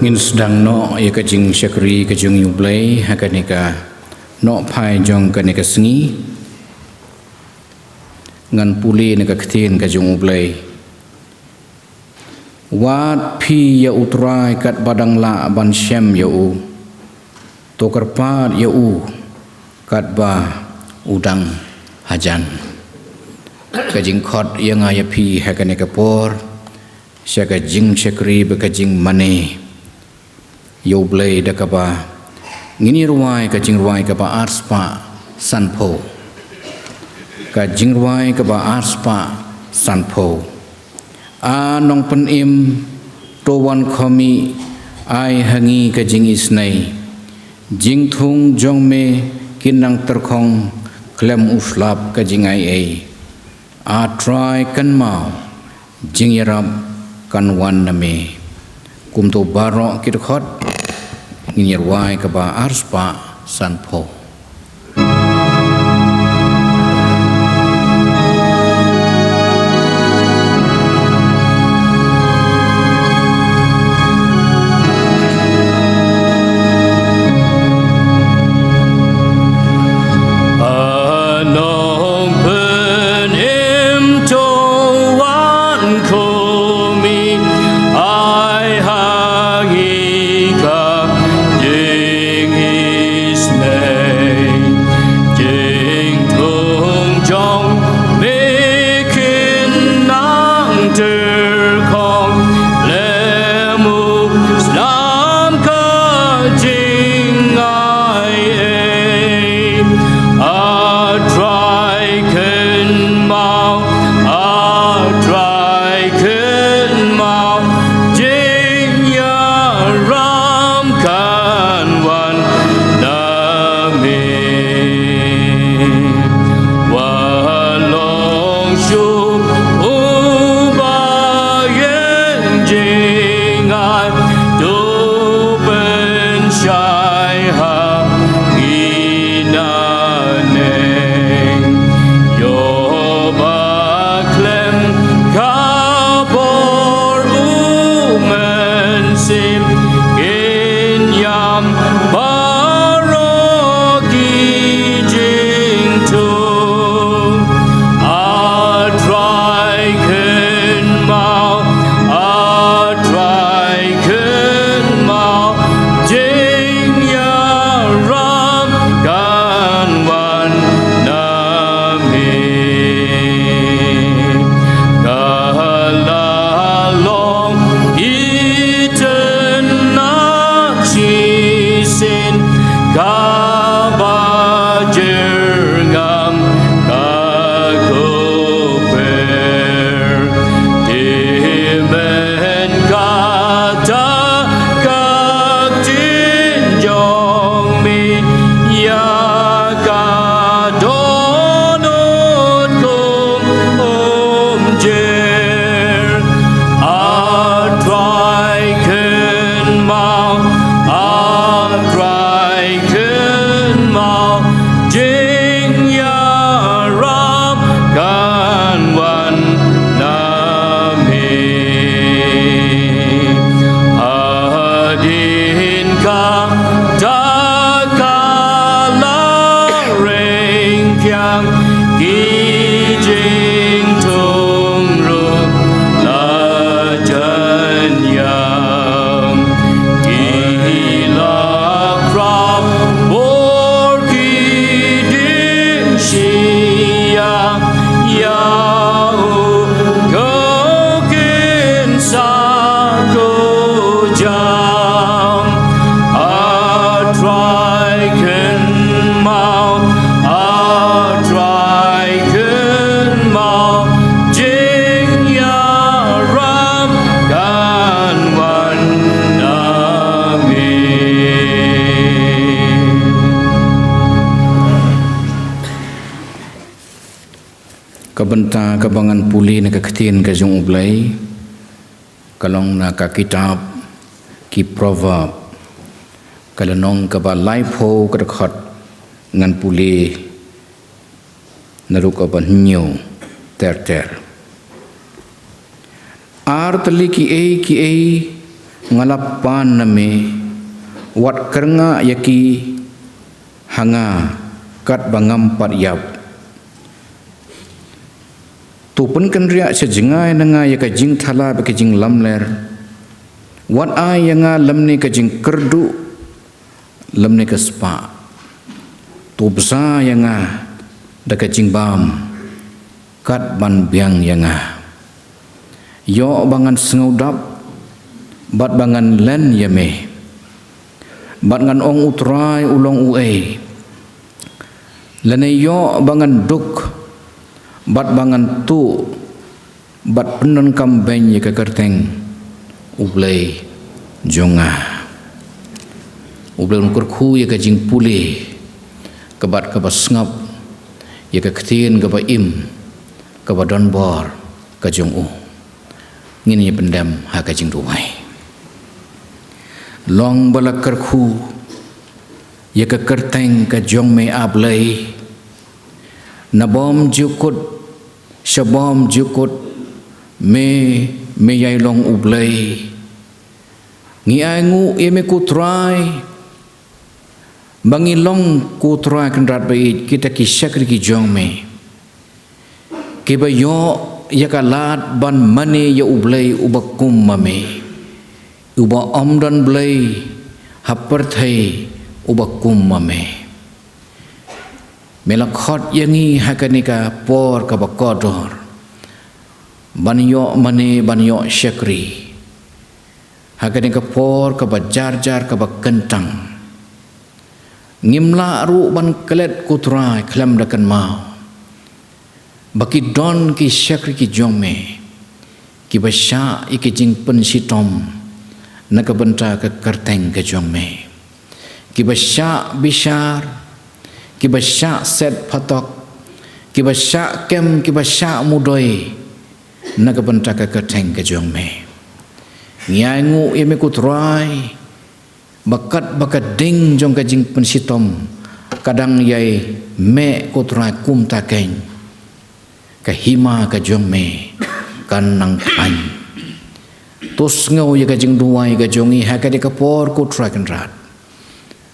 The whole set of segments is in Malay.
ngin sedang no ya kajing syakri kajing yublay hakanika no pai jong kanika sengi ngan puli nika ketin kajing ublay wat pi ya utrai kat badang la ban syam ya u tokarpat ya u kat ba udang hajan kajing khot yang aya pi hakanika por syaka jing syakri bekajing mane yoblay dakaba ngini ruai kajing ruai kaba arspa sanpo kajing ruai kaba arspa sanpo nong penim towan khomi ai hangi kajing isnai jing thung jong me kinang terkhong klem uslap kajing ai try kan mau jing yarab kan wan name kumto barok kit khot ngir wai ka ba arspa sanpo kabenta kabangan puli na kaketin kajung ublay kalong na ka kitab ki proverb kalanong kaba life ho kadakhat ngan puli naruk aban nyo ter artali ki e ngalapan nami wat kerenga yaki hanga kat bangampat yap tupen kendria sejengai nanga yaka jing thala beke jing lamler wat ai yanga lamni ka jing kerdu lamni ka spa tu besa yanga daka jing bam kat ban biang yanga yo bangan sengaudap bat bangan len yame bat ngan ong utrai ulong uai lene yo bangan duk bat bangan tu bat penon kambeng ye kekerteng ublei jonga ublei ukur khu ye ke jing pulih kebat ke basngap ye ke ketin ke ba im ke ba donbor ke jong u ngini pendam ha ke jing ruai long bala kerkhu ye ke kerteng ke jong me ablei nabom jukut shabom jukut me yai long ublei ngi ai ngu ye me kutrai bangi long kutrai kendrat bai kita ki syakri ki jong me ke ba yo ya kalat ban mane ya ublei ubakum mame uba omdan blei haperthai ubakum mame melakhot yangi hakanika por ka bakodor banyo mane banyo syakri hakanika por ka bajar-jar ka bakentang ngimla ru ban kelet kutrai klam dakan mau baki don ki syakri ki jongme ki basya iki jing pensitom nak benta ke kerteng ke jongme ki basya bishar ki basya set patok ki basya kem ki basya mudoi nak benta ke kerteng ke jongme ngiai ngu yeme kutrai bakat ding jong ke jing pensitom kadang yai me kutrai kum takeng kahima ka jongme kanang pan tos ngau ya ka jing duai ka jongi ha ka de ka por ko trakan rat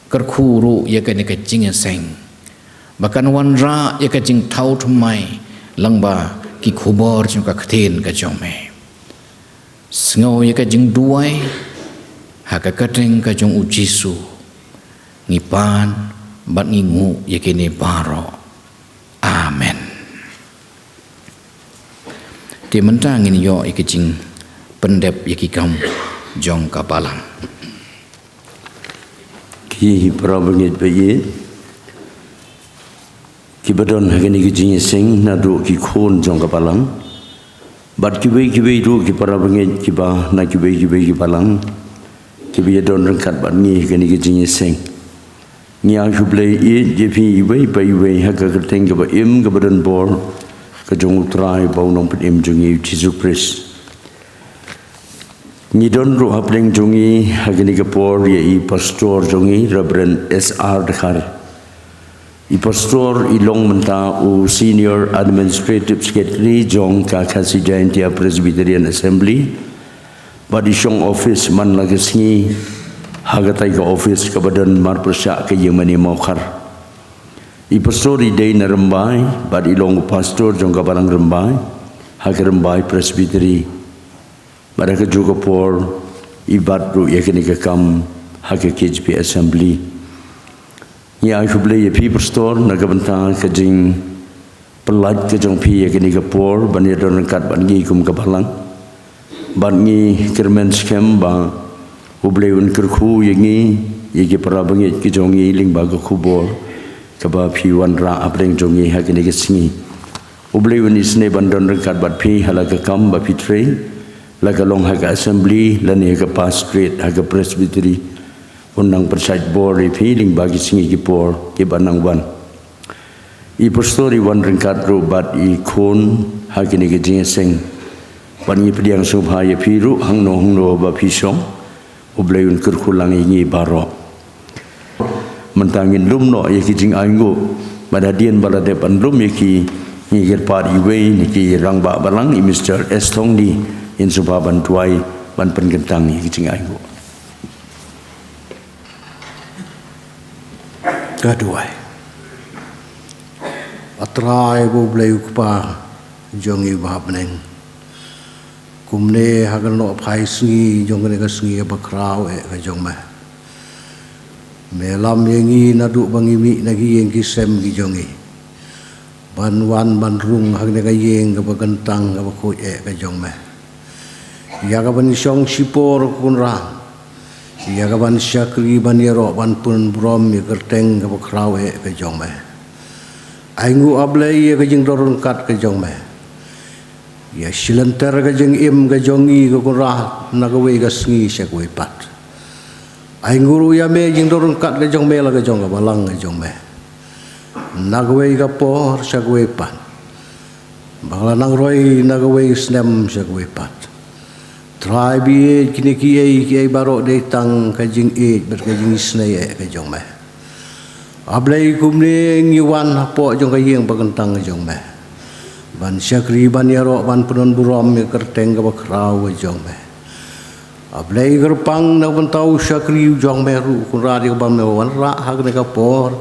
kerkhuru ya ka ne ka jing seng bakan wan ra ya ka jing thau thumai langba ki khobor jong ka khthen ka jongme ngau ya ka jing duai ha ka kateng ka jong ujisu ngipan bat ngingu ya kene baro amen di mentang ini yo ikijing pendep ikikam jong kapalang ki prabangit bayi ki badon hagani ikijing sing nadu ki khon jong kapalang bat ki bai ru ki prabangit ki ba na ki bai ki palang ki bi don rangkat bat ni hagani ikijing sing nya jublei i jepi bai haga kerteng ka ba im ka badon bor kajong utrai bau nong pedim jungi Jesus Christ ni don ru hapleng jungi hagini kapor ye i pastor jungi Reverend SR Dekhar i pastor i long menta u senior administrative secretary jong ka khasi Jaintia Presbyterian Assembly badi shong office man lagasni hagatai ka office ka badan mar persya ka yemani mokhar I pastori day na rembai, bad ilong pastor jong kabarang rembai, hak rembai presbytery, baraka juga por ibad ru yakini kam hak KJP assembly. Ya ifuble ya pi pastor nagabanta kajing pelat kajong pi yakini por banir don kat bangi kum kabalang, bangi kermen skem ba uble un kerku yangi yaki parabangit kajong iling baga kubor. Kaba pi wan ra apreng jongi hakini kesingi ublei uni sne bandon rekat bat pi halaga kam ba pi trei laga long haga assembly lani haga pastorate haga presbytery undang perside board pi ling bagi singi ki por ki banang wan i pastori wan rekat ru bat i khon hakini ke jing seng ban i pediang subha ya pi ru hang no ba pi song ublei un kurkulang ingi baro mentangin lumno yaki jing aingo madadian balade pandrum yaki ngigir pad iwe niki rangba balang i Mr. S. Tongdi in subaban tuai ban penkentang i kicing aigo. Kedua, atrai bo bleu kupa jongi bahap neng. Kumne hagan no pai singi jong ne ka singi ka bakrau ka jong ma. Melam yengi nadu bangimi nagi yengi sem gi jongi. Ban wan ban rung hag ne ka yeng ka bagantang ka bakoi ka jong ma. Ya ka ban song sipor kun ra. Ya ka ban syakri ban yero ban pun brom ya kerteng ka bakrau ka jong ma. Aingu ablai ka jing dorun kat ka jong ma. Ya silantar ka jeng im ka jongi ka kurah nagawe ka sengi siya kuwe pat. Ay nguru ya me jeng dorong kat ka jong me la ka jong ka balang ka jong me. Nagawe ka por siya kuwe pat. Bakla nang roy nagawe snem siya kuwe pat. Try bi kini kiye barok de tang ka jeng ber ka jeng isnay ka jong me. Ablay kumne ngiwan hapo jong ka yeng pagantang ka jong me. Ban syakri ban yarok ban penon buram ya kerteng ka bakrau ka jong me. Ablay gerpang na ban tau syakri jong me ru kun ra di ka ban me wan ra hak ne ka por.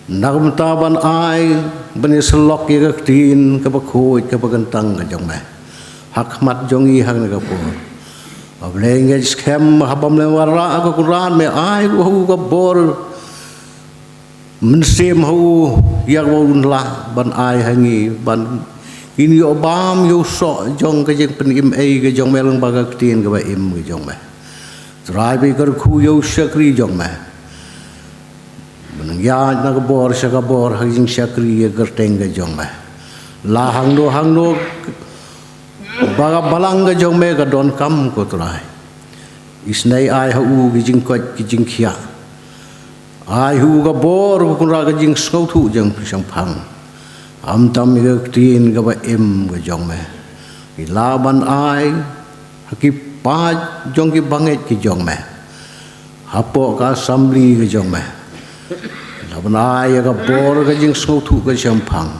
Nak ban ta ban ai ban selok ya ka tin ka bakoi ka bagantang ka jong me. Hak mat jongi hak ne ka por. Ablay nge skem habam le wan ra ka kun ra me ai hu ka bor. Mensim hu yak wun lah ban ai hangi ban ini obam yo so jong ka jeng penim ka jong melang baga tin ka ba im ka jong me trai bi kar khu yo syakri jong me menang ya na ka bor sya ka bor ha jing syakri ya kerteng ka jong me la hang do baga balang ka jong me ka don kam ko trai isnai ai ha u ki jing ko ki jing khia ai hu ka bor kun ra ka jing skau thu jang pisang phang am tam ga tin ga ba em ga jong me ki la ban ai ki pa jong ki banget ki jong me hapo ka assembly ga jong me la ban ai ga bor ga jing skau thu ga jang phang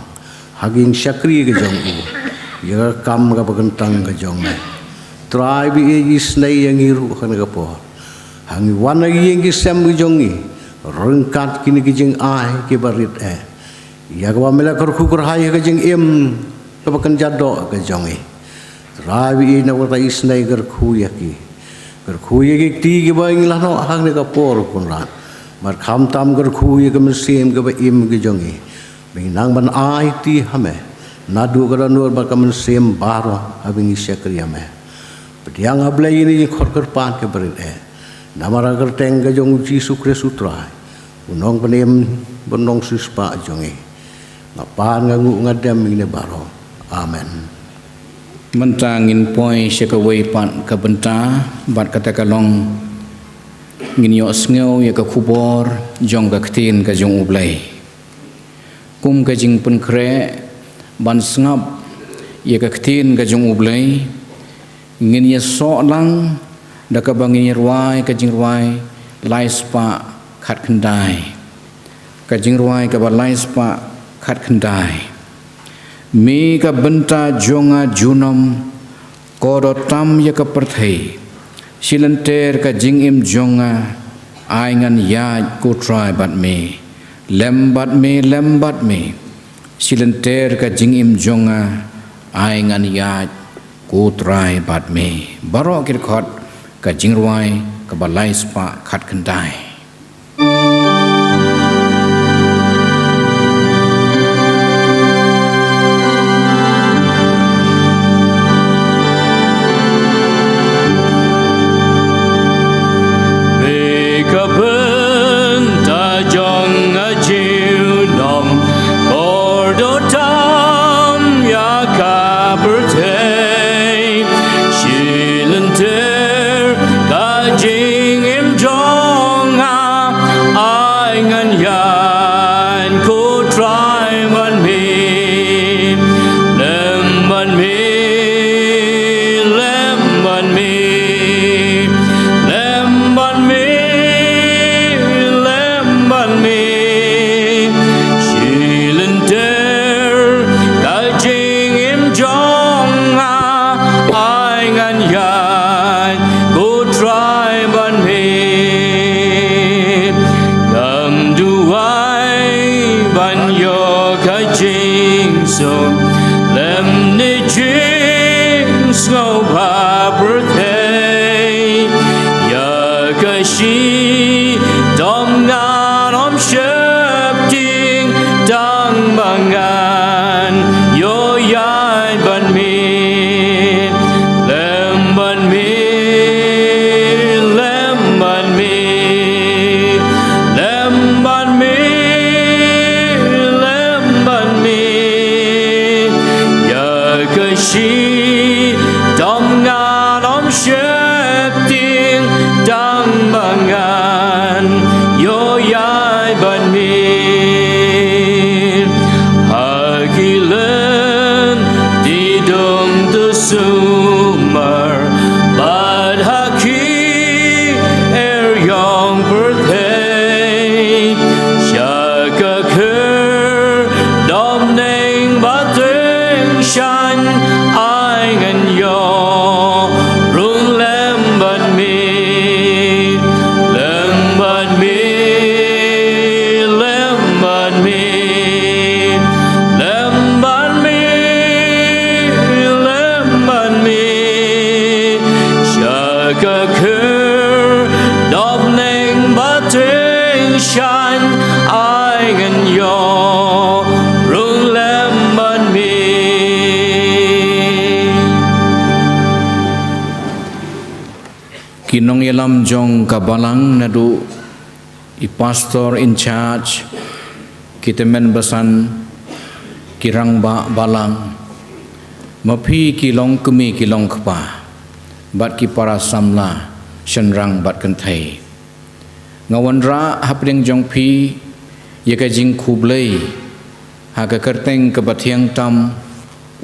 haging syakri ga jong u ya kam ga bagantang ga jong me try bi is nei yang iru kan ga por hangi wan yang ki sem ga jong i rengkat kini kijing ai ki barit ya ka mela kar khukur hai ka jing em ka bakan jado ka jongi rawi na wata isnai gar khu ya ki ti ki ba ingla no hang ne ka por kun ran mar kham tam gar khu ya ka mesem ka ba im ki jongi binang ban ai ti hame nadu ka nur ba ka mesem baro habing syakriya me pediang ablai ini khor kar pan ke barit namara kerteng ka jong uci sukre sutra unong penem benong suspa jongi ngapan ngangu ngadam ini baro amen mentangin poi syakawai pan ka benta bat kata kalong ngin yo sngew ya ka khubor jong ka ktin ka jong ublai kum ka jing pen kre ban sngap ya ka ktin ka jong ublai ngin ya so lang da ka bangin ruai ka jing ruai lai spa khat khandai ka jing ruai ka ba lai spa khat khandai mi ka benta jonga junom kodo tam ya ka perthai silenter ka jing im jonga aingan ya ko try bat me lembat me silenter ka jing im jonga aingan ya ko try bat me baro kir khot ka jing ruai ka ba lai spa khat khandai Ai ngan ya ban mi hagilen di dong tu sumar bad haki yang berkait jaga ker dom neng bateng shan ai ngan yo rung lem ban mi shan ai ngan yo rung lem ban mi Kinong yalam jong kabalang nadu I pastor in charge kita men basan kirang ba balang mapi kilong kemi kilong kpa bat ki para samla shenrang bat kanthai ngawan ra hapring jong phi yaka jing khublei ha ka kerteng ka bathiang tam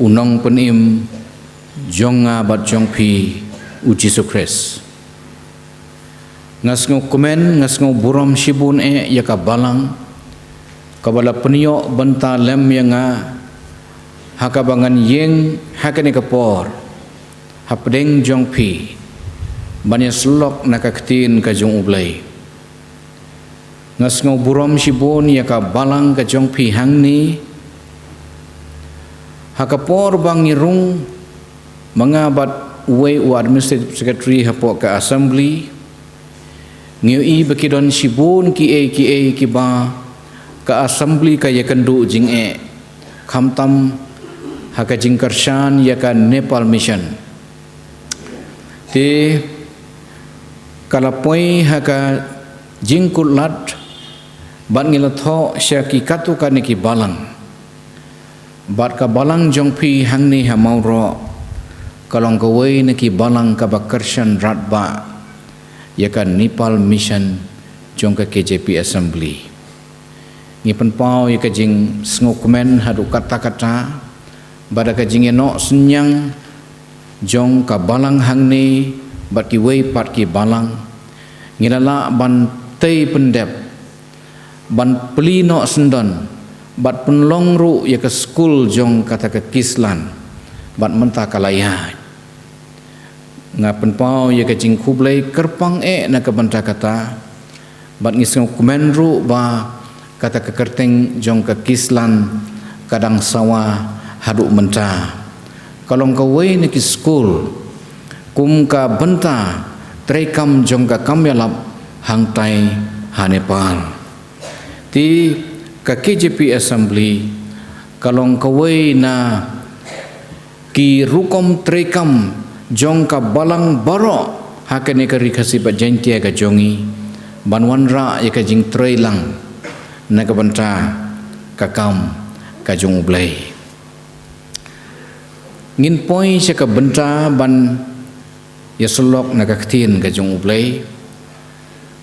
unong penim jonga bat jong phi u Jesu Christ ngas ngo komen ngas ngo buram shibun yaka balang kabala penio banta lem yanga haka bangan yeng hakane kapor hapdeng jong phi banya slok nakaktin ka jong ublai ngas ngo buram shibun yaka balang ka jong phi hangni haka por bang irung mangabat uwe u administrative secretary hapo ka assembly ngiu bakidon shibun ki ba ka assembly ka yakandu jing khamtam haka jing karshan yaka Nepal mission te kalapoi haka jing kulat bat ngilatho syaki katu kaniki balang bat ka balang jong phi hangni hamauro kalong kawai niki balang ka bakarshan ratba yaka Nepal mission jong ka KJP assembly ngipan pau yaka jing sngokumen hadu kata-kata bada ka jing eno senyang jong ka balang hangni bat ki wei pat ki balang ngilala ban tei pendep ban pelino sendon bat penlong ru yaka school jong kata ka kislan bat menta kalaya ngapen pau yaka jing khublei kerpang na ka banta kata bat ngisng kumenru ba kata ka kerteng jong ka kislan kadang sawa hadu menta kalong ka wei ni ki school kum ka banta trekam jong ka kamyalap hangtai ha Nepal ti ka KJP assembly kalong ka wei na ki rukom trekam jong ka balang baro hakane ka rikasi ba jentia ka jongi banwan ra ya ka jing trailang na ka banta ka kam ka jong ublai ngin poi sa ka banta ban ya selok na ka ktin ka jong ublai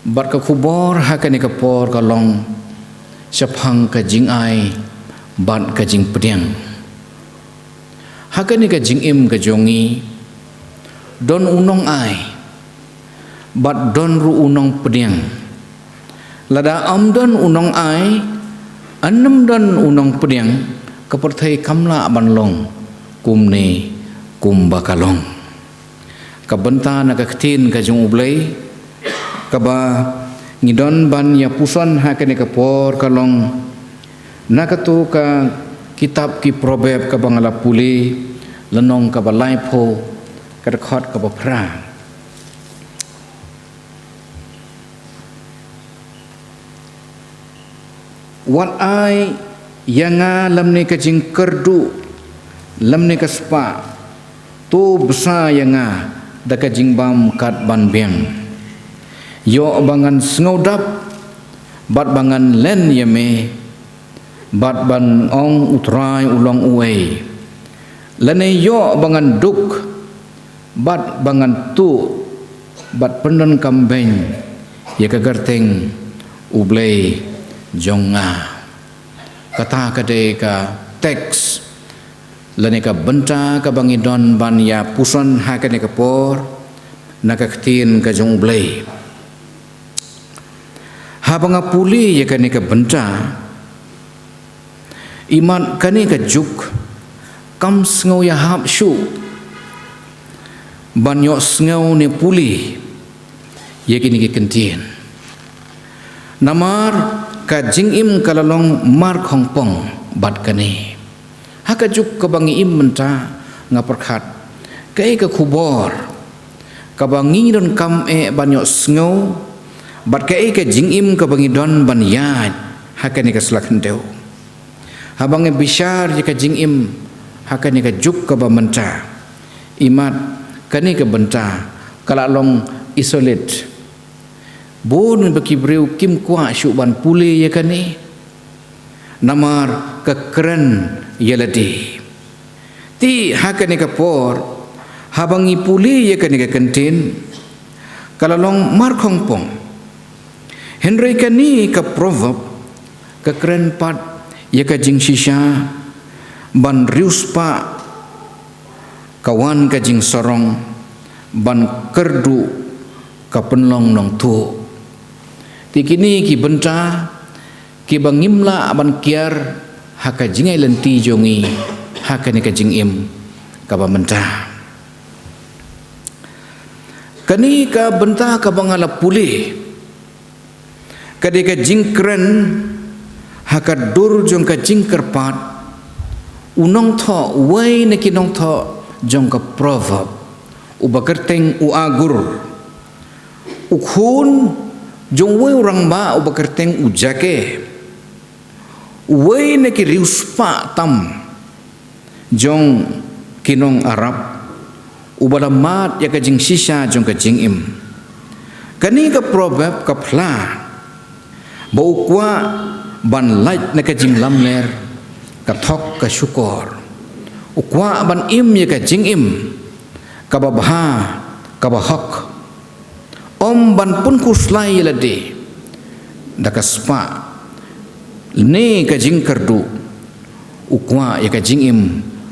bat ka khubor hakane ka por ka long saphang ka jing ai bat ka jing pediang hakane ka jing im ka jongi don unong ai bat don ru unong pediang lada am don unong ai annam don unong pediang kaperthai kamla banlong kumne kum bakalong kabenta na kaktin ka jong ublai kaba ngidon ban ya puson hakane ka por kalong nakatu ka kitab ki probeb ka bangala puli lenong ka balai pho kadkhot ka bapra wat ai yanga lamne ka jing kerdu lamne ka spa tu besa yanga da ka jing bam kat ban biang yo bangan sngodap bat bangan len yame bat ban ong utrai ulong uwe lene yo bangan duk bat bangan tu bat pendon kambeng ya kagarteng ublei jonga kata kadai ka teks lani ka benta ka bangidon ban ya puson ha ka ne ka por nakaktin ka jong blay habang puli ya ka ne ka benta iman ka ne ka juk kam sngau ya hap shu ban yo sngau ne puli ya kini ki kentin namar ka jingim kalalong mar khongpong bat kane haka juk ka bangi im menta ngaperkhat kai ka khubor ka bangi don kam banyo sngo bat kai ka jingim ka bangi don ban yaj haka ni ka slakhendeu habange bishar ka jingim haka ni ka juk ka ba menta imat kani ka benta kalalong isolate bon baki breu kim kwa syuban pule ya kani namar kekeren yaladi ti hakani ka por habangi pule ya kani ka kentin kalalong mar khongpong henry kani ka proverb kekeren pat ya ka jing shisha ban rius pa kawan ka jing sorong ban kerdu ka penlong nong tu tikini ki benta ki bangimla aban kiar haka jingai lenti jongi haka ni ka jingim ka bamenta kani ka benta ka bangala puli kade ka jingkren haka dur jong ka jingkerpat unong tho wai ne ki nong tho jong ka proverb ubakerteng uagur ukhun jong wei orang ba ubakerteng ujake wei ne ki riuspa tam jong kinong arab ubalamat ya ka jing sisa jong ka jing im kani ka proverb ka phla bau kwa ban lait ne ka jing lamler ka thok ka syukor ukwa ban im ya ka jing im ka babha ka bahak om ban pun kuslai lade dakaspa ne ka jing kerdu ukwa ya ka jing im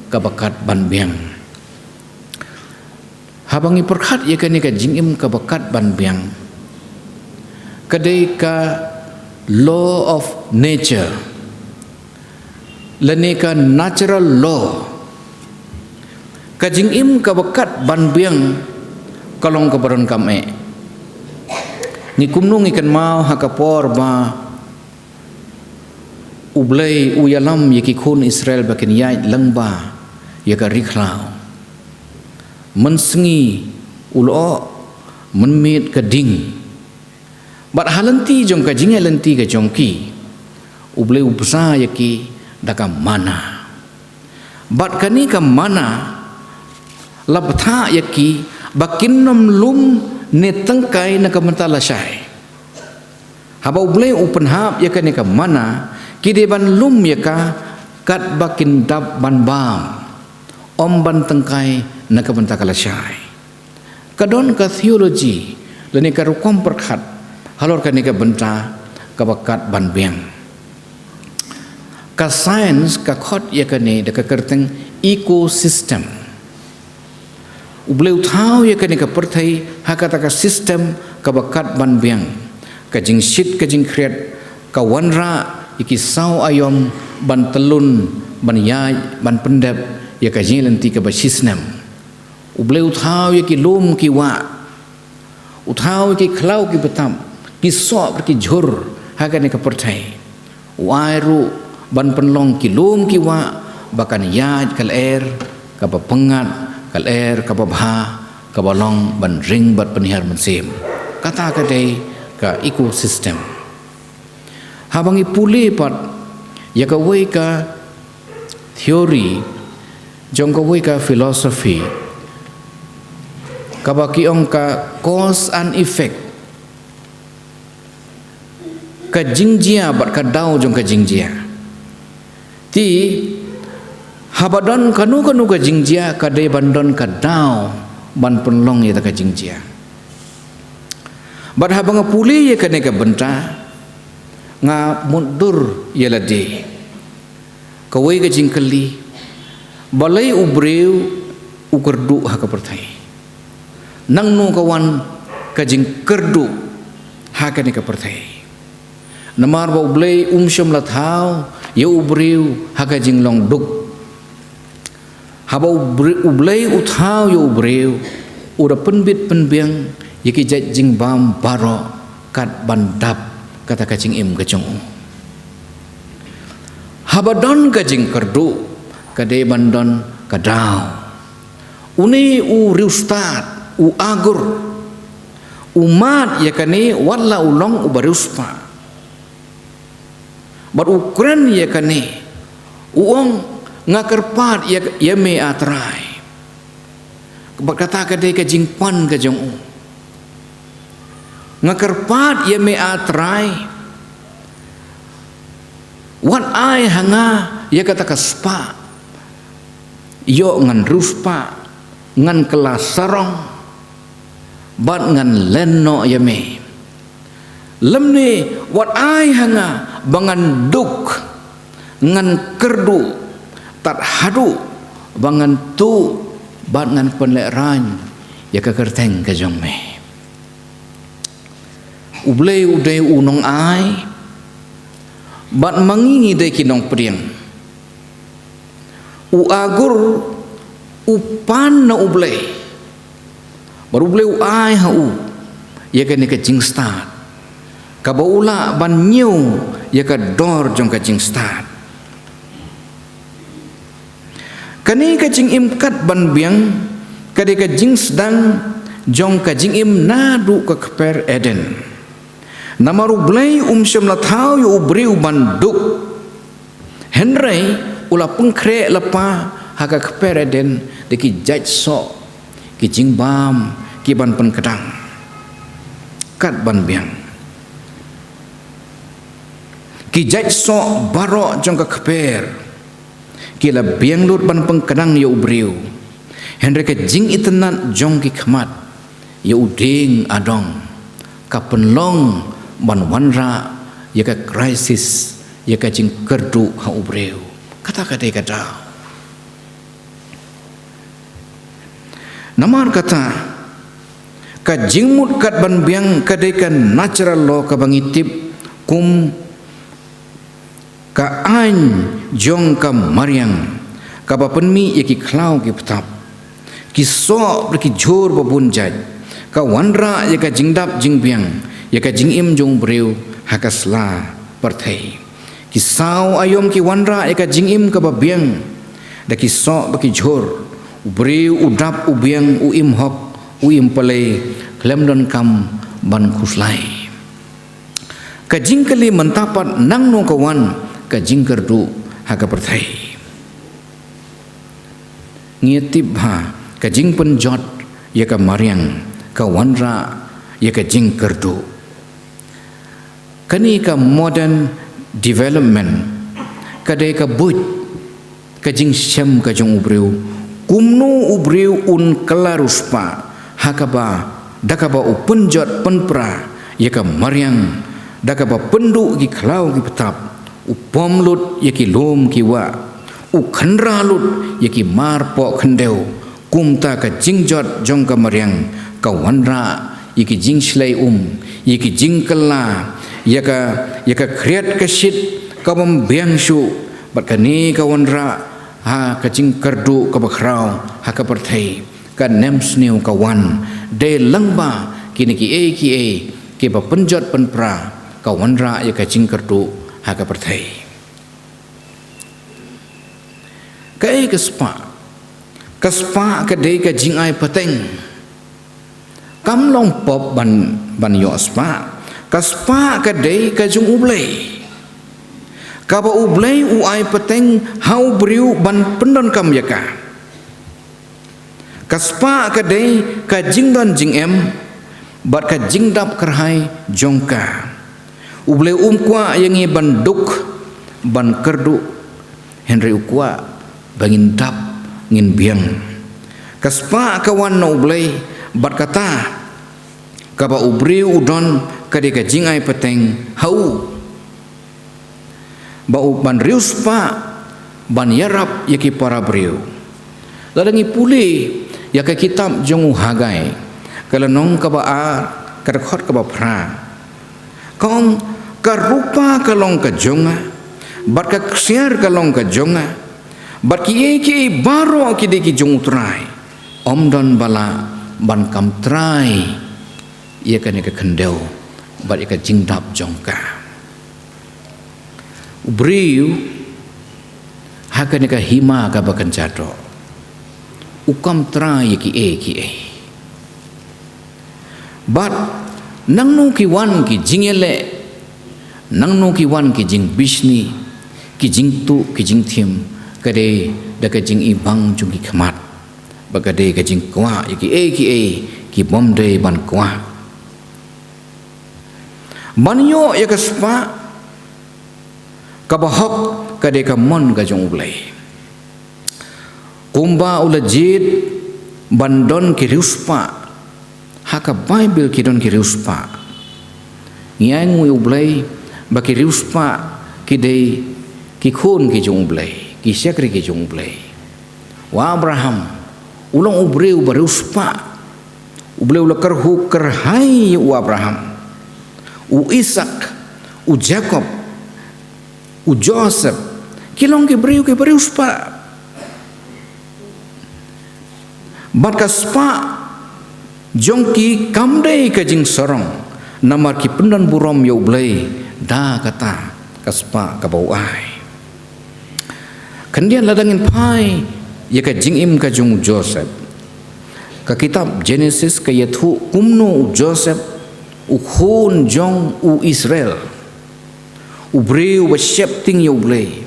ka bakat ban biang habangi perkhat ya ka ni ka jing im ka bakat ban biang kadai ka law of nature lane ka natural law ka jing im ka bakat ban biang kalong ka baron kame ni kumnung ikan mau hakapor ba ublay uyalam yaki kun Israel bakin yai langba yaka riklau mensengi ulo menmit keding bat halanti jong ka jingai lanti ka jongki ublay ubsa yaki daka mana bat kani ka mana labtha yaki bakin nom lum ne tengkai na kamantala syai haba ublay open hab ya ka ne ka mana kide ban lum ya ka kat bakin dab ban bam om ban tengkai na kamantala syai kadon ka theology lene ka rukom perkhat halor ka ne ka benta ka bakat ban biang ka science ka khot ya ka ne da ka kerteng ecosystem ubleu thau ya kani ka perthai hakata ka system ka bakat ban biang ka jing shit ka jing kreat ka wanra iki sau ayom ban telun ban yai ban pendap ya ka jing lenti ka ba system ubleu thau ya ki lum ki wa uthau ki khlau ki betam ki so ki jhur hakani ka perthai wairu ban penlong ki lum ki wa bakan yai kal air ka ba pengat kal air kababha kabalong ban ring bat penihar mensim kata kadai ka ecosystem habangi puli pat ya ka wei ka theory jong ka wei ka philosophy kabaki ong ka cause and effect ka jingjia bat ka dau jong ka jingjia ti habadon kanu ka jingjia ka de bandon ka dau ban penlong ya ka jingjia bad habang puli ya ka ne ka benta nga mundur yalade kawai ka jingkali balai ubreu ukerdu haka pertai nang nu kawan ka jingkerdu haka ni ka pertai namar ba ublei syam lathau ya ubreu haka jinglong duk haba ublei uthau ya ubreu ura penbit penbiang yaki jat jing bam baro kat bandap kata kacing im kacung habadon kacing kerdu kade bandon kadau uni u riustat u agur umat yakani walla ulong ubaruspa bar ukran yakani uong ngakerpat ya me atrai kata kade kacing pan kacung ngakerpat ya me atrai wan ai hanga ya kata kaspa yo ngan ruspa ngan kelas sarong bat ngan leno ya me lemni wat ai hanga bangan duk ngan kerdu tat hadu bangan tu bat ngan penleran ya kekerteng kajong me ublei udai unong ai bat mangingi dai kinong priang u agur upan na ublei baru ublei u ai ha u ya ka ni ka jing start ka baula ban nyu ya ka dor jong ka jing start kani ka jing im kat ban biang ka de ka jing sedang jong ka jing im nadu ka keper eden namaru blai syam lathau yu ubriu banduk henry ula pengkre lepa haka kepereden deki jaj so ki jingbam ki ban penkedang kat ban biang ki jaj so baro jong ka keper ki la biang lut ban pengkedang yu ubriu henry ke jing itenat jong ki khamat yu uding adong ka penlong ban wanra ya ka krisis ya ka jing kerdu ha ubreu kata kata kata namar kata ka jingmut kat ban biang kadaikan natural law ka bangitip kum ka an jong ka mariang ka bapenmi yaki klau ki petap ki so ki jor babunjaj ka wanra ya ka jingdap jingbiang ya ka jing im jong breu hakasla perthai kisau ayom ki wanra ya ka jing im ka babiang da ki so baki jor breu udap ubiang u im hok u im pale klemdon kam ban khuslai ka jing kali mentapat nang no kawan ka jing kerdu haka perthai ngietip ha ka jing penjot ya ka mariang ka wanra ya ka jing kerdu kani ka modern development kadai ka but ka jing syam ka jong ubreu kumnu ubreu un kelaruspa hakaba dakaba upenjot penpra ya ka mariang dakaba pendu ki klau ki petap upom lut ya ki lom ki wa u khandra lut ya ki mar po khendeu kumta ka jingjot jong ka mariang ka wanra ya ki jing slai ya ki jing kala ya ka kriat ka shit ka membiang syu bat kani ka wanra ha ka jing kerdu ka bakrau ha ka perthai ka nems new ka wan de langba kini ki ba penjot penpra ka wanra ya ka jing kerdu ha ka perthai ka kaspa ka de ka jing ai pateng kam long pop ban yo spa kaspa ka de ka jung ublei ka ba ublei u ai pateng hau briu ban pendon kam yaka kaspa ka de ka jing don jing em bat ka jing dap kerhai jongka ublei kwa yang i ban duk ban kerdu henry ukwa bangin dap ngin biang kaspa ka wan no ublei bat kata ka ba ubriu udon ka de ka jing ai pateng hau bau ban rius pa ban yarap yaki para beriu ladangi puli ya ke kitab jong Hagai kalau nong ka ba kerkhot ka ba phra kong karupa kalong ka jonga bat ka ksiar kalong ka jonga bat ki baro ki de ki jong utrai omdon bala ban kam trai ia kan ka kendau bat ka jingdap jongka ubriu hakan ka hima ka bakan jado ukam trai ki bat nang nu ki wan ki jingele nang nu ki wan ki jing bisni ki jing tu ki jing thim kade da ka jing ibang jung ki khamat bagade ka jing kwa ki ki bomde ban kwa banyo ya ka spa ka bahok kade ka mon ka jung ulai kumba ulajid bandon ki ruspa haka Bible ki don ki ruspa ngiai ngui ublai baki ruspa ki dei ki khun ki jung ublai ki syakri ki jung ublai wa Abraham ulong ubreu baruspa ubleu la karhu kerhai u Abraham u Ishak u Jacob u Joseph kilong ki breu ki baruspa bat ka spa jongki kamdei ka jing sorong namar ki pendan burom yo blai da kata kaspa ka bau ai kendian ladangin pai ya ka jing im ka jung Joseph ka kitab Genesis ka yathu kumno Joseph u khun jong u Israel u breu wa shepting yo blai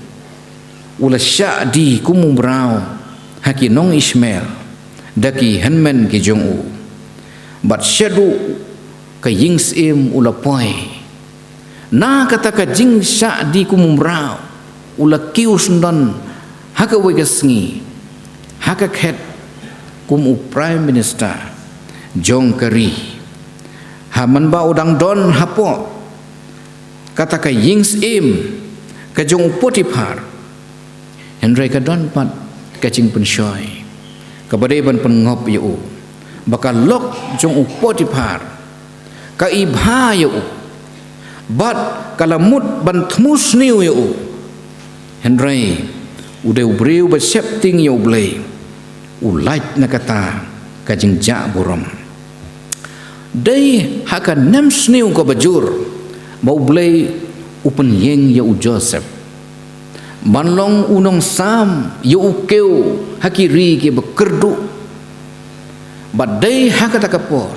ula sha di kumum brau haki nong Ishmael daki henmen ki jong u bat syadu ka yings im ulapoi na kata ka jing sya di kumumrau ula kius ndon haka wegasngi haka khet kum u prime minister jong kari haman ba udang don hapo kata ka yings im ka jong Potiphar henry ka don pat ka jing pensoi ka badai ban pengop yu bakal lok jong Potiphar ka ibha yu bat kalamut ban thmus niu yu henry ude ubreu ba septing yu blai ulait na kata ka jingja burom dei haka nem sniu ko bajur ba blai upen yeng yu Joseph banlong unong sam yu keu hakiri ki bekerdu badai hakata kapor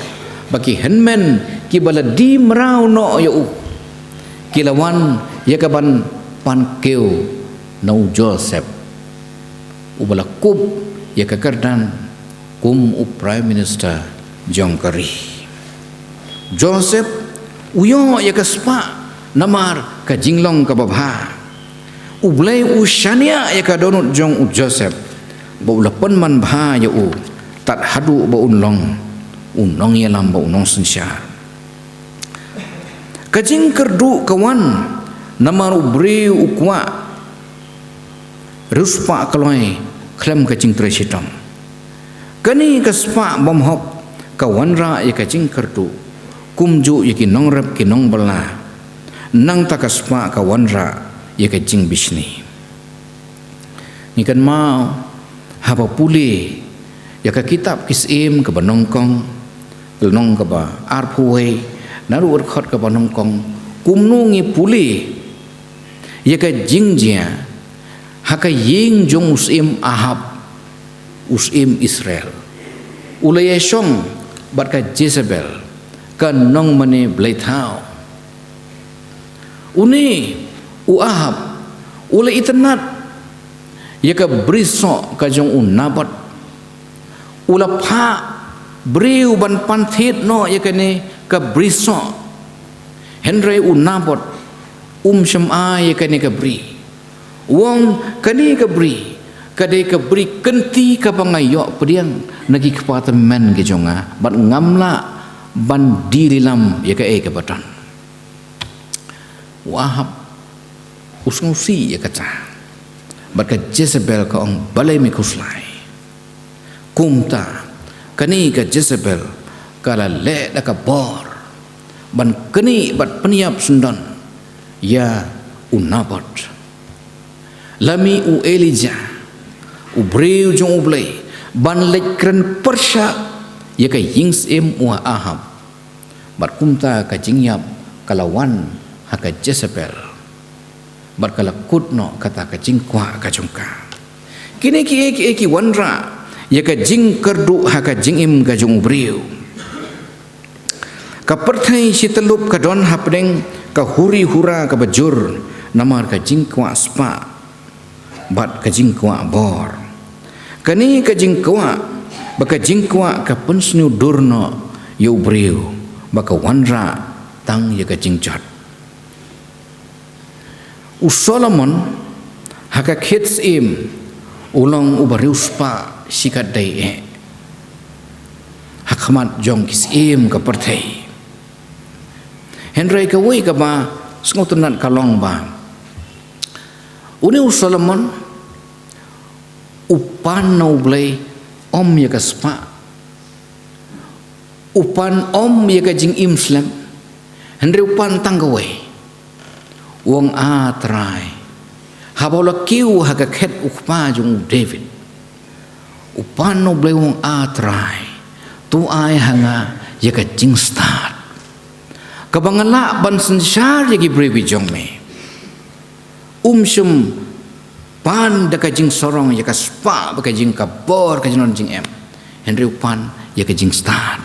baki henmen ki bala di merau no yu kilawan yakaban pankeu no Joseph ubala kub yakakardan kum u prime minister jongkari Joseph uyo yakaspa namar ka jinglong ka babha ublai ushania yakadonut jong u Joseph ba ulapan man bha yu tat hadu ba unlong yalam ba unong sensyar kajing kerdu kawan namar ubreu ukwa ruspa kaloi klem kajing tresitam kani kaspa bomhok kawan ra ya kajing kerdu kumju yaki nongrep ki nong bala nang takaspa kawan ra ya kajing bisni nikan mau haba puli ya ka kitab kisim ka banongkong nong ka ba arpuwe naru urkhot ka banongkong kumnungi puli ya ka jingjia haka ying jong usim Ahab usim Israel ulaya shong bat ka Jezebel ka nong mane blaithau uni u Ahab ula itnat ya ka briso ka jong unabat ula pha breu ban panthit no ya ka ne ka briso henry unabot syam'a ya ka ne ka bri wong kani ka bri kadai ka bri kenti ka pangayo pediang nagi kapata men ke jonga bat ngamla ban dirilam ya ka batan Wahab usngau si ya kaca bat ka Jezebel ka ong balai mikuslai kumta kani ka Jezebel kala le da ka bor ban kani bat peniap sundan ya unabat lami u Elijah u breu jong ublai ban lek kren persya ya ka yings em u Ahab bat kumta ka jingyap kalawan haka Jezebel bat kala kutno kata ka jingkwa ka jongka kini ki eki wanra ya ka jing kerdu haka jingim ka jong breu ka perthai sitelup ka don hapdeng ka huri hura ka bajur namar ka jingkwa spa bat ka jingkwa bor kani ka jingkwa baka jingkwa ka pensnu durno yo breu baka wanra tang ya ka jingjat u Solomon haka khets im ulong ubariuspa sikat dai hakmat jong kis im ka perthai Henry ka wei ka ba sngotunat kalong ba uni u Solomon upan no blai om ya ka spa upan om ya ka jing im slam Henry upan tang ka wei wong a trai habola kiu haka khet ukpa jung David upan no blai wong a trai tu ai hanga ya ka jing start kabangala ban sensar yagi brewi jong me sum pan da ka jing sorong ya ka spa ba ka jing ka bor ka jing jing em Henry upan ya ka jing start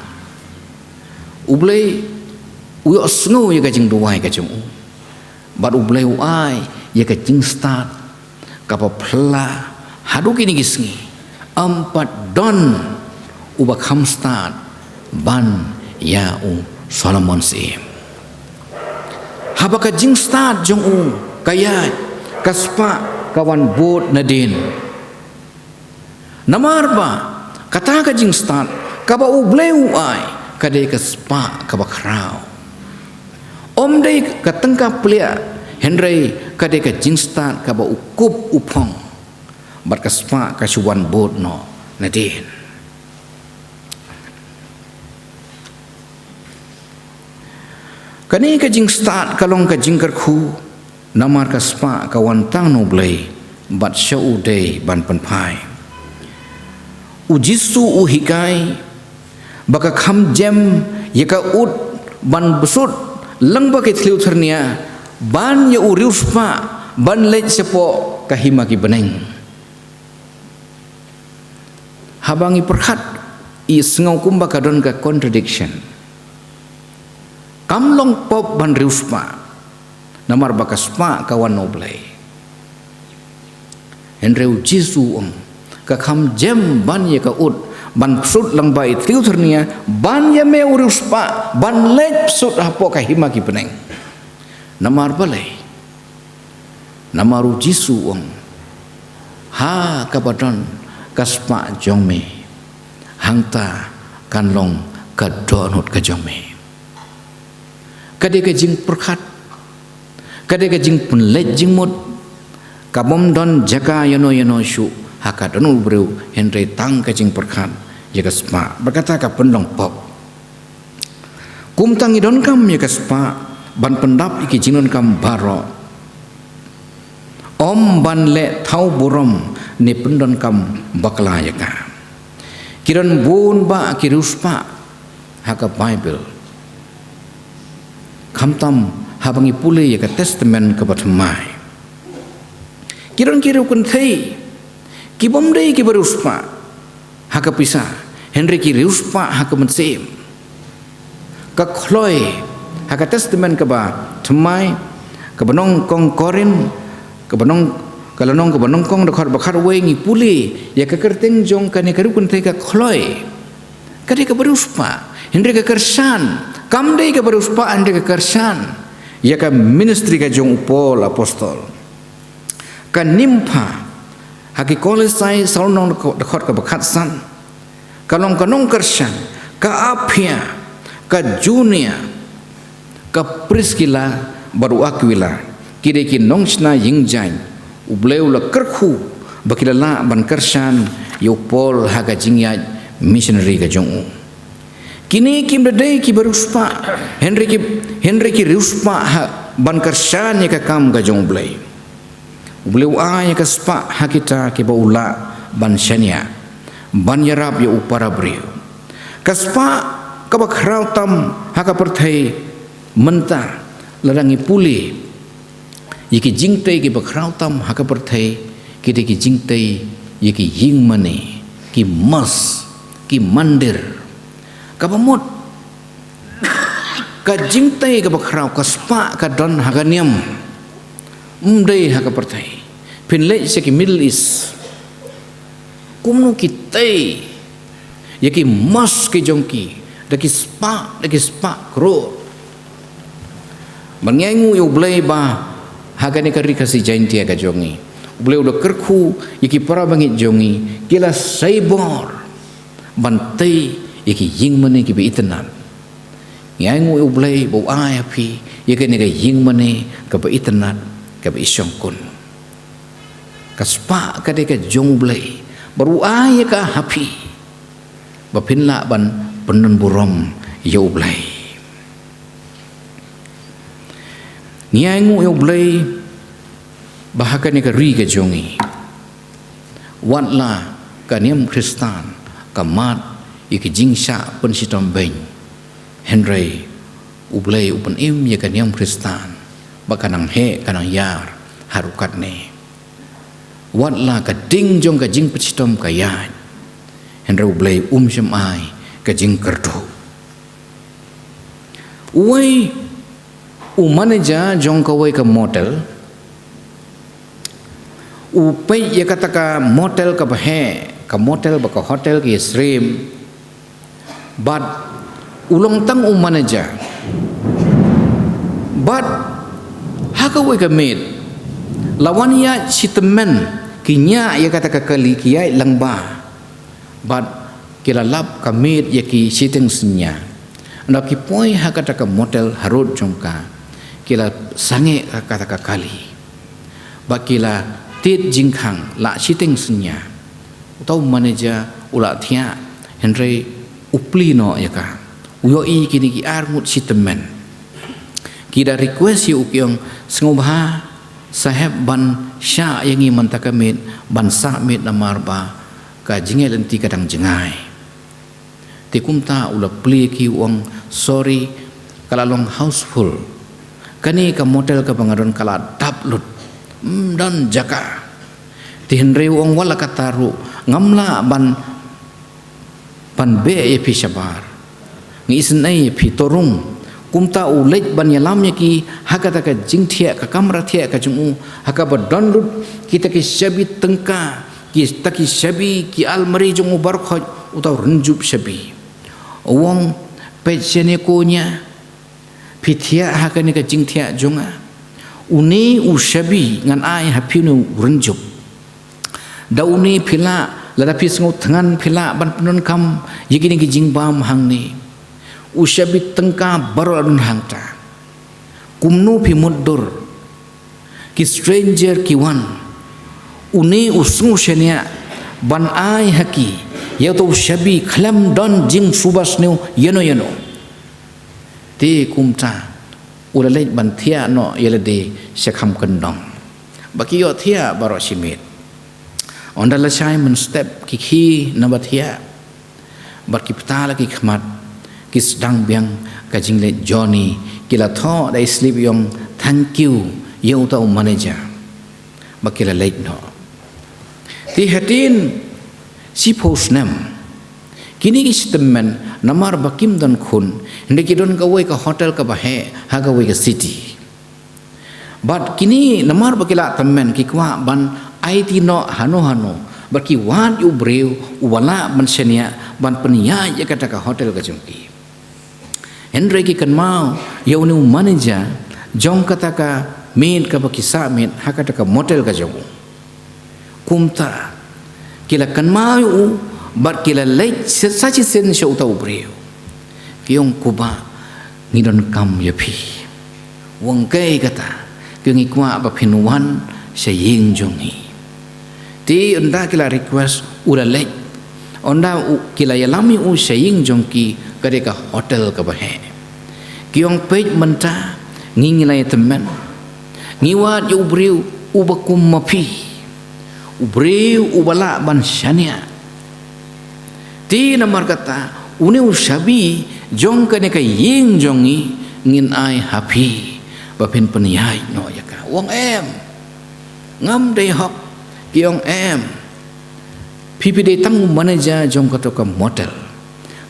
ublai uyo sngo ya ka jing duai ka jung bat ublai uai ya ka jing start ka pa phla hadu kini gisngi ampat don uba kham start ban ya u Solomon sim habaka jing start jong u kaya kaspa kawan bot nadin namarba kata ka jing start kaba ublai uai kadai kaspa kaba krau om dei ka tengka plia Henry kadai ka jing start kaba ukup upong bat kaspa ka suwan bot no nadin kani ka jing start kalong ka jing kerku namar ka spa ka wantang no blai bat shau dei ban panpai ujisu u hikai baka kham jem ya ka ut ban besut lang ba ke thliu thernia ban ya u riuspa ban lej sepo ka hima ki beneng habangi perkhat i sengau kumba ka don ka contradiction kamlong pop ban riuspa namar baka spa kawan noblai Henry Jisu ka kham jem ban ye ka ut ban sut lang bai tiu thernia ban ye me uruspa ban lej sut hapo ka hima ki peneng namar balai namaru Jisu ha ka badon ka spa jongme hangta kanlong ka donut ka jongme kade ka jing perkhat kade ka jing pun lej jing mut kabom don jaka yano shu haka donu breu Henry tang ka jing perkhat ya ka spa berkata ka pendong pop kum tangi don kam ya ka spa ban pendap iki jinon kam baro om ban le thau burom ni pendon kam bakla ya ka kiran bun ba kiruspa haka Bible kamtam habangi pule ya ka testament ka batmai kiran kun thei kibom dei ki baruspa haka pisa Henry ki ruspa haka mensem ka khloi haka testament ka ba thmai ka banong kong korin ka banong kalanong ka banong kong dakhar bakhar wengi pule ya ka kerteng jong ka ne kun thei ka khloi ka de ka baruspa Henry ka kersan kam dei ka baruspa Henry ka kersan ya ka ministry ka jong Paul apostol ka nimpa haki kolesai salnong dakhot ka bakhat san kalong kanong kersan ka apia ka junia ka Priscilla baru akwila kide ki nongsna yingjain ubleu la kerku bakila la ban kersan yo pol haga jingyat missionary ka jongu kini kim dei ki beruspa Henry ki ruspa ban kersan ya ka kam ka jong ubleu a ya ka spa hakita ki baula ban shania ban yarab ya upara brio kaspa ka bakrau tam haka perthai mentar larangi puli yiki jingtai ki bakrau tam haka perthai kide ki jingtai yiki ying mane ki mas ki mandir ka pamut ka jingtai ka bakrau kaspa ka don haka niam umdei haka perthai pinle se ki Middle East kumnu kitai yaki mas ke jongki daki spa kro mengengu yo blai ba hagane kari kasi jaintia ka jongi blai udah kerku yaki para bangit jongi kila saibor bantai yaki ying mane ki be itenan ngengu yo blai bo ai api yaki ne ka ying mane ka be itenan ka be isyongkun ka spa ka de ka jong blai baru ai ka happy bapinla ban penun burom yo blai ngiangu yo blai bahakan ka ri ka jongi watla ka niam Kristan ka mat iki jingsha pen sitom beng Henry ublai upen im ya ka niam Kristan bakanang he kanang yar harukat ne watla ka ding jong ka jing pecitom ka yai Henry ublai syamai ka jing kerdu uai manager jong ka wai ka motel upai ya kata ka motel ka bahe ka motel ba ka hotel ki stream but ulong tang manager but haka wai ka made lawan ya sitemen kinya ya kata ka kali kiai langba but kila lap kamit yaki siteng senya ndak ki poi hakata ka motel harut jongka kila sange kata ka kali bakila tit jingkhang la siteng senya utau manager ula thia Henry upli no yaka uyo i kini ki armut sitemen kida request yu ukyong sengobha sahab ban sya yangi mantakamit ban samit namarba ka jingel enti kadang jengai tikumta ula pli ki wong sorry kalalong houseful kani ka motel ka bangaron kala daplut dan jaka ti Henry wong wala kataru ngamla ban be epi sabar ngisen ai epi torung kumta ulej ban yalam ki hakata ka jingthia ka kamra thia ka jungu haka badonlut kita ki shabi tengka ki taki shabi ki almari jungu barkhoj utau renjup shabi wong pechene konya pithia hakane ka jingthia junga uni ushabi ngan ai hapinu renjup dauni phila ladapi sngo thangan phila ban penun kam yigini ki jingbam hangni ushabi tengka baron hangta kumnu phi muddur ki stranger ki wan uni usngu shenia ban ai haki yauto ushabi khlam don jing subas new yeno te kumta ulalej ban thia no yelade sekham kendong baki yo thia baro simit ondala Simon step ki nabathia barki ptala ki khmat kis dang biang kajing le Johnny kila tho dai sleep yong thank you yau ta manager bakila late no ti hatin si post nam kini istemen namar bakim don khun ndeki don ka wai ka hotel ka bahe ha ka wai ka city but kini namar bakila tamen ki kwa ban IT no hano baki wan yu breu wala mansenia ban penia ya kata ka hotel ka jungki Henry ki kan mau yau ni manager jong kata ka min ka baki sa min hakata ka motel ka jong kumta kila kan mau bat kila late sachi sen sho ta breu kiyong kuba ngidon kam yapi wong kai kata kengi kwa ba pinuan saying jongi ti onda kila request ura lek onda kila yalami u saying jongki kadeka hotel ka bahe kiong pej menta ngingilai teman ngiwat yu briu ubakum mapi ubriu ubala ban syania ti namar kata une usabi jong ka ne ka ying jongi ngin ai happy bapin peniyai no ya ka wong em ngam dei hok kiong em pipi dei tang manager jong ka to ka motel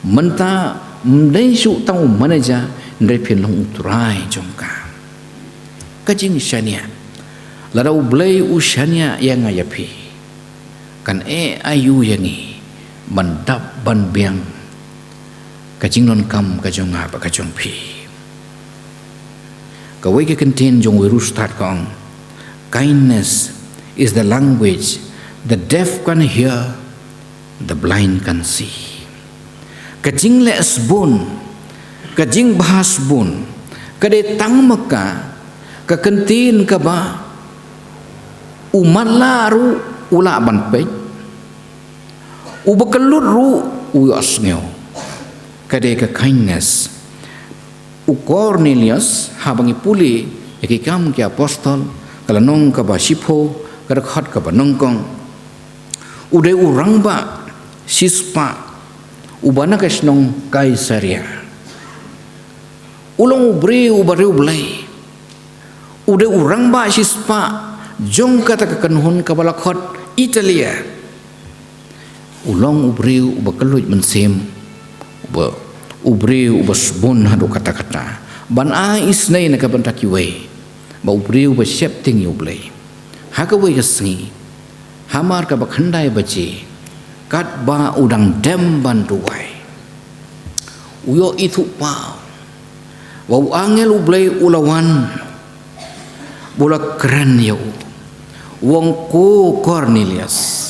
menta mdei su tang manager ndai pin long utrai jong ka kajing syania lara ublei usyania yang ayapi kan ayu yangi bandap ban biang kajing non kam kajong apa kajong pi kawai ke contain jong wiru start kong kindness is the language the deaf can hear the blind can see kajing le asbun kajing bahas bun kade tang maka ka contain ka ba umat laru ula ban pej ubakelut ru uyos ngeo kade ka kindness u Cornelius habangi puli yaki kam ki apostol kala nong ka ba sipo kada khat ka ba nongkong ude urang ba sispa ubana ka snong Kaisaria ulong ubri ubari ublai ude urang ba sispa jong kata ka kanhon ka balakot Italia ulong ubri ubakelut mensem uba ubri ubasbun hadu kata-kata ban isnai na kabantaki we ba ubri ubasep ting ublai haka we gasngi hamar ka bakhandai baci kat ba udang dem ban duai uyo itu pa wau angel ublai ulawan bola keren yau wong ko Cornelius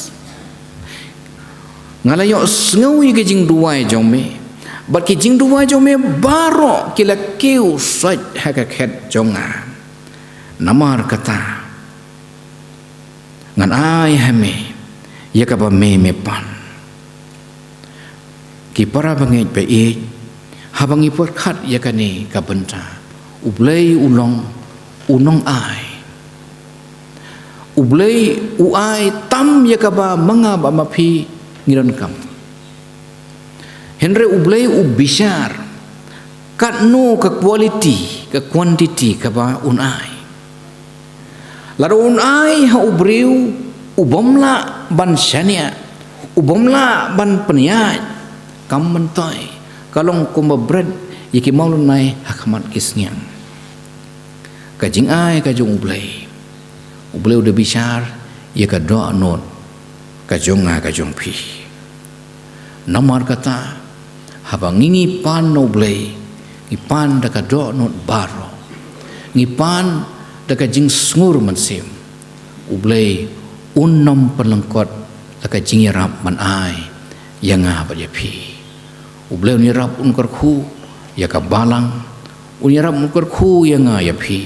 ngalayo sengawi ke jing duai jome bat ki jing duai jome baro kila keu saj hakaket jonga namar kata ngan ai hame ya ka ba me pan ki para bangai pe habangi perkhat ya kani ka benta ublei ulong unong ai ublei uai tam ya ka ba manga ba mapi ngiron kam henre ublei ubishar kat no ka quality ka quantity ka ba unai laro unai ha ubriu ubomla ban syania ubomla ban peniat kam mentoi kalong kumba bread yaki maulun nai hakamat kisnyang kajing ai kajung ublei udah bishar ya ka doa not kajong pi namar kata habang ngi pan no ublei ngi pan da ka doa not baro ngi pan da ka jing sngur mansim ublei unnom pelengkot da ka jing rap man ai yang apa ya pi ublei unirap unkar khu ya ka balang unirap unkar khu yang ya pi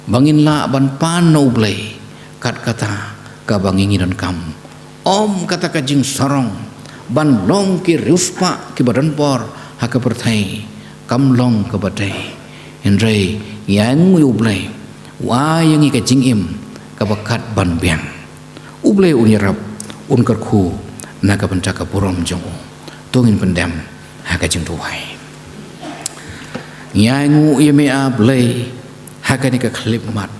bangin la ban pan no ublei kat kata ka bangingin kam om kata ka jing sarong ban long ki ruspa ki badan por haka perthai kam long ka badai henrei yang ublei wa yang ka jing im ka bakat ban biang ublei unirap unkar khu na ka banta ka borom jong tongin pendam haka jing duai yang yeme a blei haka ni ka klip mat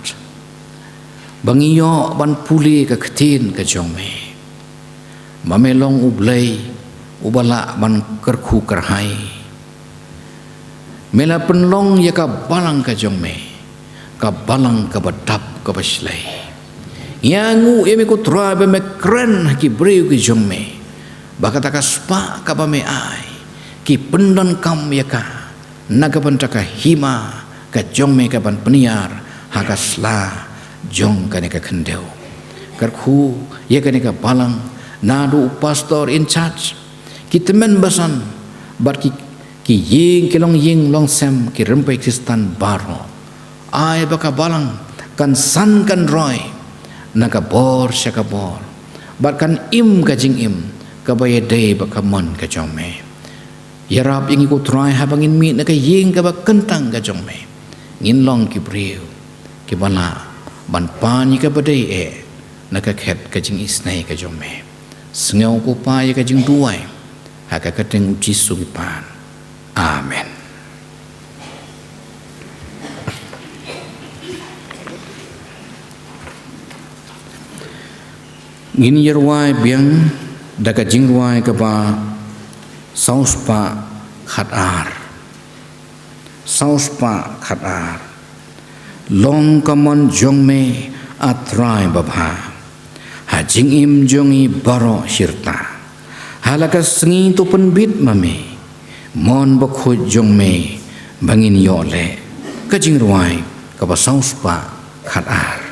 bangiyo ban puli ka ktin ka jome mamelong ublei ubala ban kerku kerhai mela penlong ya ka balang ka jome ka balang ka badap ka baslei yangu eme ko tra be me kren ki breu ki jome bakata ka spa ka ba me ai ki pendon kam ya ka naga bantaka hima ka jome ka ban peniar hakasla jong kane ka khendeu karkhu ye kane ka balang nadu pastor in charge kitemen basan bar ki ying kelong ying long sem ki rempai kristan baro ai baka balang kan san kan roy naka bor syaka bor bat kan im kajing im kabaya day bakamon ka jome yarap yang ikut try habangin mi naka ying ka kentang ka jome ngin long ki briu ki bala ban pani ka badai naka khet kajing isnai ka jome sengau ko pa ya kajing duai haka kateng uji sugipan amen. Ngin yerwai biang daga jingwai kaba sauspa khatar long kamon jongme atrai babha hajing im jongi baro shirta halaka sengi tu penbit mame mon bakhu jongme bangin yole kajingwai kaba sauspa khatar.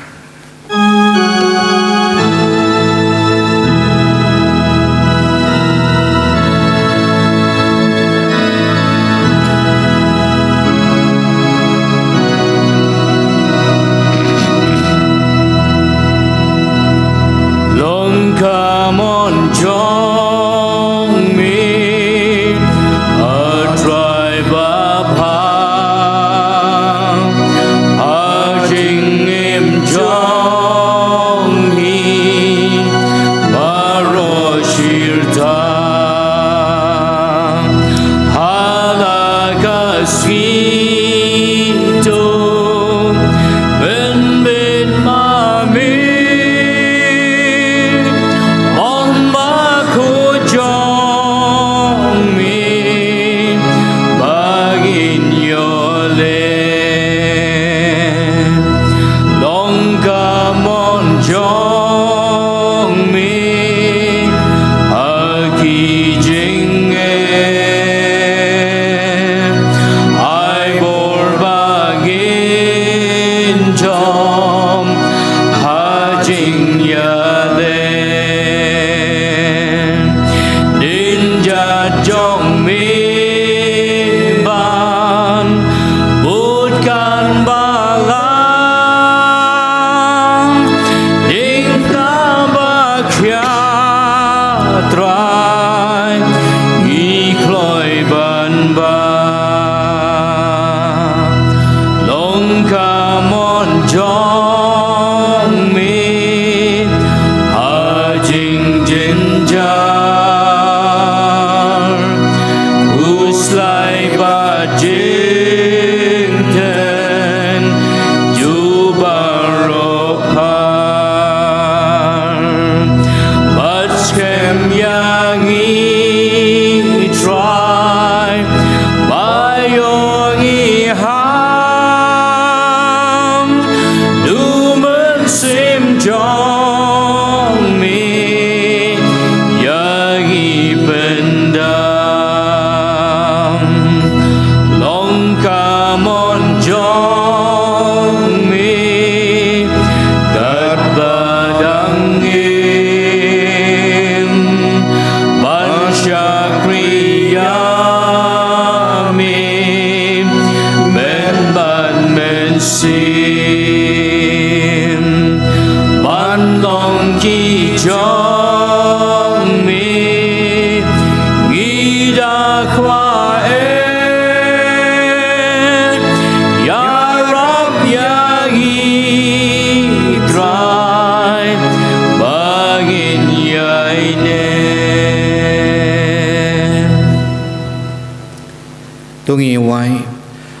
Tungi wai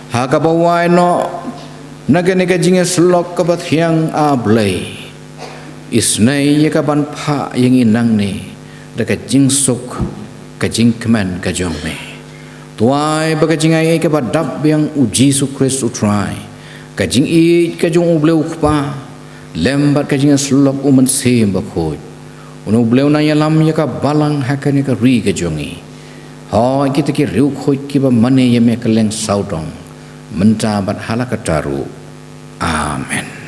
hakabawai no nagane kajinga slok kabat hyang ablay isnai yakaban pha yang inang ni daga jingsuk kajing keman kajong me tuai bagajing ai kabat dab yang uji sukres utrai kajing I kajong ubleu khpa lembat kajinga slok uman sem bakhoj uno ubleu na yalam yakabalang hakane ka ri kajongi oh kita ki riu khoi ki ba mane yeme kaleng saudong menta bat halakataru amen.